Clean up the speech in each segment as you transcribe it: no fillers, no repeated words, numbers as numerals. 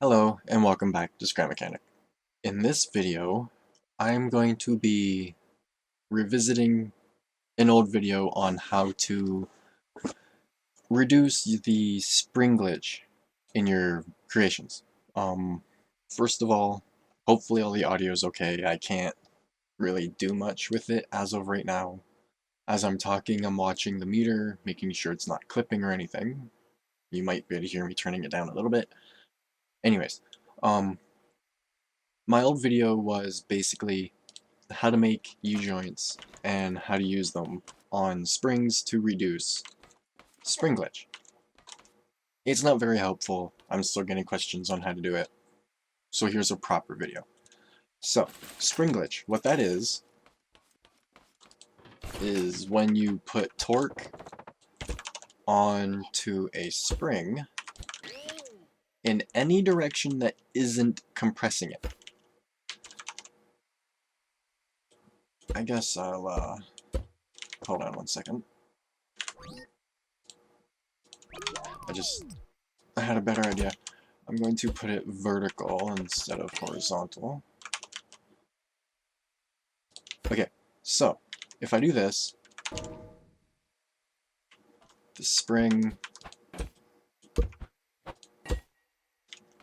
Hello and welcome back to Scrap Mechanic. In this video, I'm going to be revisiting an old video on how to reduce the spring glitch in your creations. First of all, hopefully all the audio is okay. I can't really do much with it as of right now. As I'm talking, I'm watching the meter, making sure it's not clipping or anything. You might be able to hear me turning it down a little bit. Anyways, my old video was basically how to make ujoints and how to use them on springs to reduce spring glitch. It's not very helpful. I'm still getting questions on how to do it. So here's a proper video. So, spring glitch, what that is when you put torque onto a spring in any direction that isn't compressing it. I guess I'll, hold on one second. I had a better idea. I'm going to put it vertical instead of horizontal. Okay, so, if I do this, the spring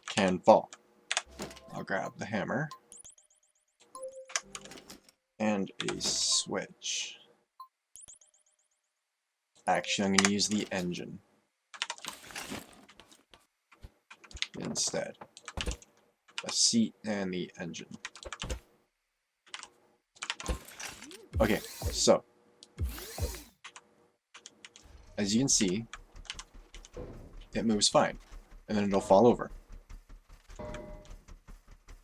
can fall. I'll grab the hammer and a switch. Actually, I'm going to use the engine instead. A seat and the engine. Okay, so as you can see, it moves fine, and then it'll fall over.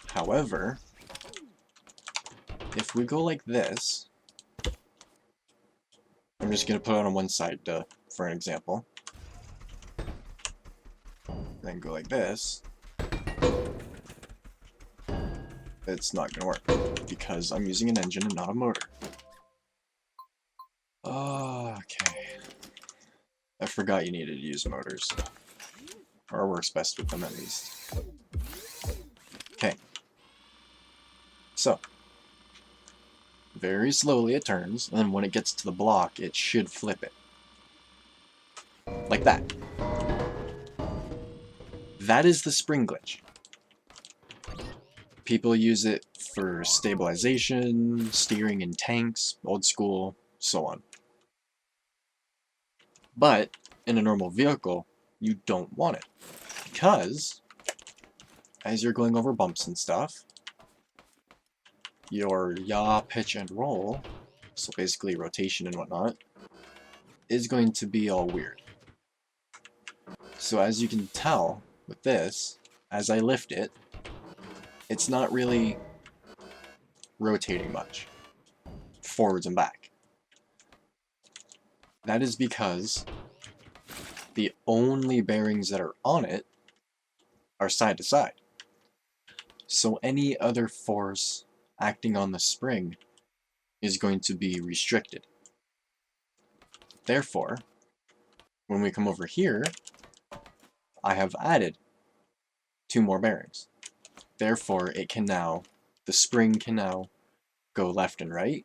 However, if we go like this, I'm just going to put it on one side for an example, then go like this, it's not going to work because I'm using an engine and not a motor. Okay. I forgot you needed to use motors. Or works best with them at least. Okay. So, very slowly it turns, and then when it gets to the block, it should flip it. Like that. That is the spring glitch. People use it for stabilization, steering in tanks, old school, so on. But, in a normal vehicle, you don't want it. Because, as you're going over bumps and stuff, your yaw, pitch, and roll, so basically rotation and whatnot, is going to be all weird. So as you can tell with this, as I lift it, it's not really rotating much, forwards and back. That is because the only bearings that are on it are side to side. So any other force acting on the spring is going to be restricted. Therefore, when we come over here, I have added 2 more bearings. Therefore, the spring can now go left and right,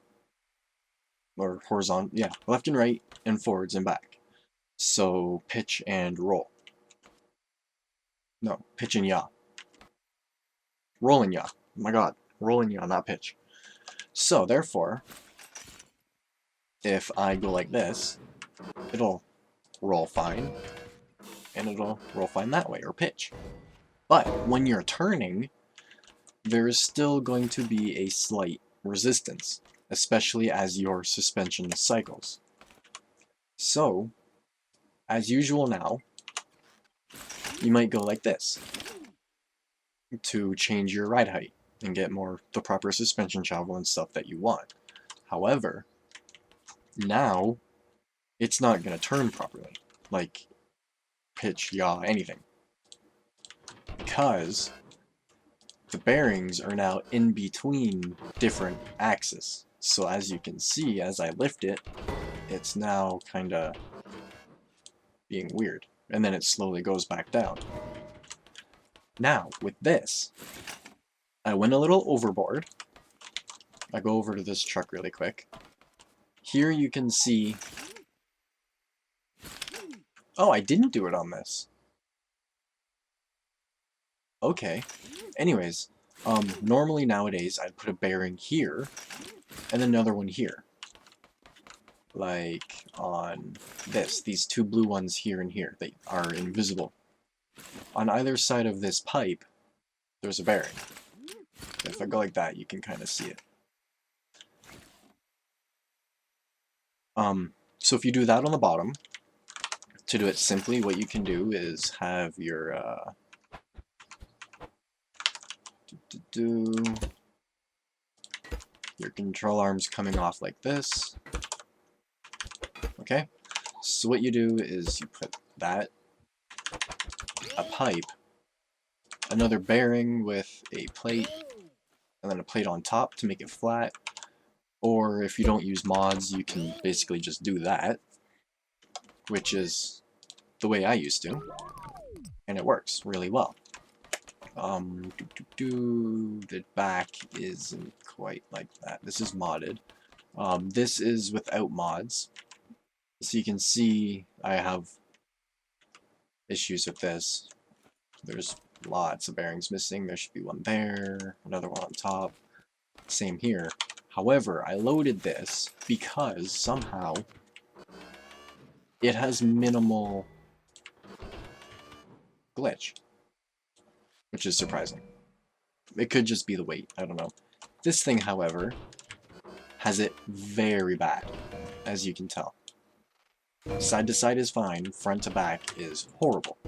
or horizontal, yeah, left and right, and forwards and back. So, pitch and roll. No, pitch and yaw. Roll and yaw. Oh my god, roll and yaw, not pitch. So, therefore, if I go like this, it'll roll fine, and it'll roll fine that way, or pitch. But when you're turning, there is still going to be a slight resistance, especially as your suspension cycles. So, as usual now, you might go like this to change your ride height and get the proper suspension travel and stuff that you want. However, now it's not going to turn properly, like pitch, yaw, anything, because the bearings are now in between different axes. So as you can see, as I lift it, it's now kind of being weird. And then it slowly goes back down. Now, with this, I went a little overboard. I go over to this truck really quick. Here you can see... Oh, I didn't do it on this. Okay. Anyways, normally nowadays I'd put a bearing here, and another one here. Like on this, these two blue ones here and here, they are invisible. On either side of this pipe, there's a bearing. If I go like that, you can kind of see it. So if you do that on the bottom, to do it simply, what you can do is have your your control arms coming off like this. Okay, so what you do is you put that, a pipe, another bearing with a plate, and then a plate on top to make it flat. Or if you don't use mods, you can basically just do that, which is the way I used to, and it works really well. The back isn't quite like that. This is modded. This is without mods. So you can see I have issues with this. There's lots of bearings missing. There should be one there, another one on top. Same here. However, I loaded this because somehow it has minimal glitch, which is surprising. It could just be the weight, I don't know. This thing, however, has it very bad, as you can tell. Side to side is fine, front to back is horrible,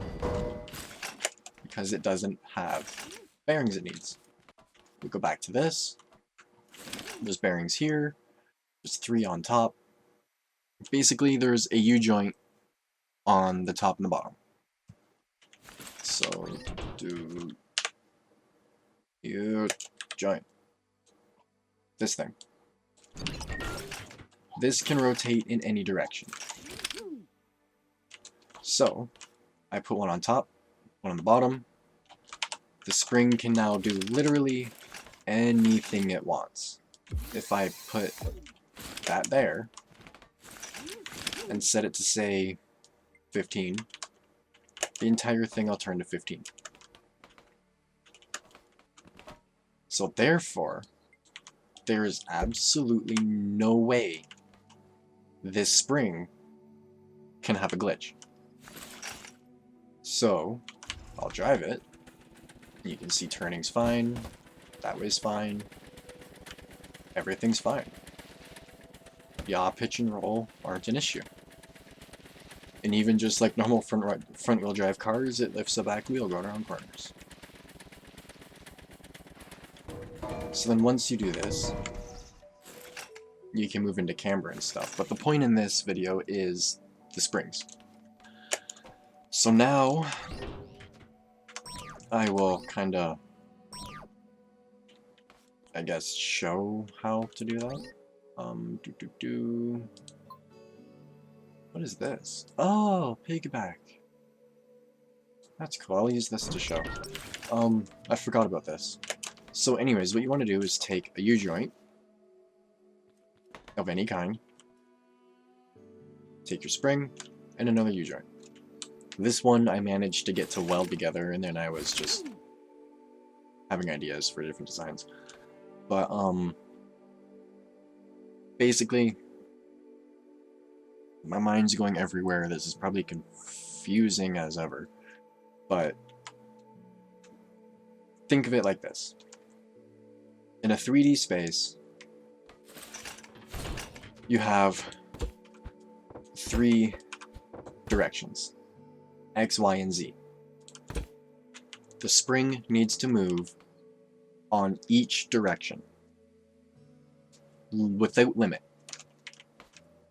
because it doesn't have bearings it needs. We go back to this. There's bearings here. There's 3 on top. Basically, there's a U-joint on the top and the bottom. So, do U-joint. This thing. This can rotate in any direction. So, I put one on top, one on the bottom. The spring can now do literally anything it wants. If I put that there and set it to say 15, the entire thing will turn to 15. So therefore, there is absolutely no way this spring can have a glitch. So I'll drive it. You can see turning's fine, that way's fine. Everything's fine. Yaw, pitch, and roll aren't an issue. And even just like normal front-wheel drive cars, it lifts the back wheel going around corners. So then once you do this, you can move into camber and stuff. But the point in this video is the springs. So now, I will kind of, I guess, show how to do that. What is this? Oh, piggyback. That's cool. I'll use this to show. I forgot about this. So anyways, what you want to do is take a U-joint of any kind, take your spring, and another U-joint. This one I managed to get to weld together, and then I was just having ideas for different designs. But, basically, my mind's going everywhere. This is probably confusing as ever. But, think of it like this. In a 3D space, you have 3 directions. X, Y, and Z. The spring needs to move on each direction, without limit.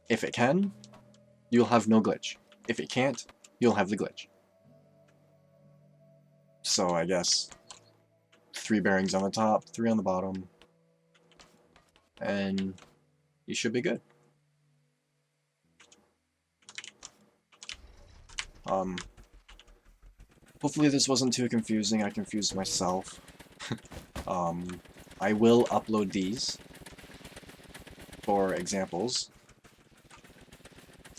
If it can, you'll have no glitch. If it can't, you'll have the glitch. So I guess 3 bearings on the top, 3 on the bottom, and you should be good. Hopefully this wasn't too confusing. I confused myself. I will upload these for examples.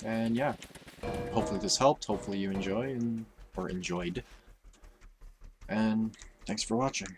And yeah, hopefully this helped. Hopefully you enjoyed. And thanks for watching.